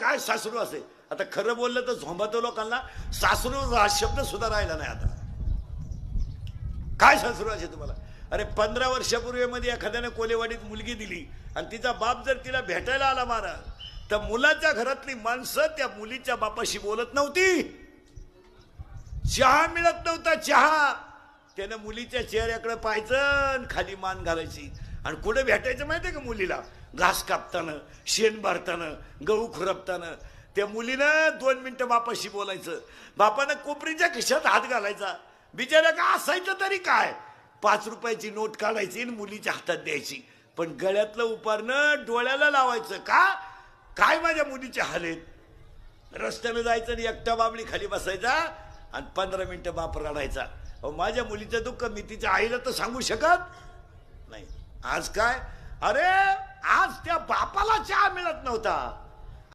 काय सासरू असे? आता खरं बोललं तर झोंबातो लोकांना सासरू हा शब्द सुद्धा राहिला नाही. आता काय सासरू असे तुम्हाला? अरे 15 वर्षापूर्वीमध्ये एखाद्याने कोलेवाडीत मुलगी दिली आणि तिचा बाप जर तिला भेटायला आला महाराज, तर मुलाच्या घरातली माणसं त्या मुलीच्या बापाशी बोलत नव्हती. चहा मिळत नव्हता. चहा त्यानं मुलीच्या चेहऱ्याकडे पाहायचं, खाली मान घालायची. आणि कुठे भेटायचं माहितीये का मुलीला? घास कापताना, शेण भरताना, गहू खुरपताना. त्या मुलीनं 2 मिनिटं बापाशी बोलायचं. बापानं कोपरीच्या खिशात हात घालायचा. बिचारा का असायचं तरी काय, 5 रुपयाची नोट काढायची आणि मुलीच्या हातात द्यायची. पण गळ्यातलं उपारणं डोळ्याला लावायचं. का काय माझ्या मुलीचे हाल आहेत. रस्त्यानं जायचं आणि एकटा बाबळी खाली बसायचा आणि 15 मिनिटं बाप रडायचा. अहो माझ्या मुलीचं दुःख मी तिच्या आईला तर सांगू शकत नाही. आज काय, अरे आज त्या बापाला चहा मिळत नव्हता.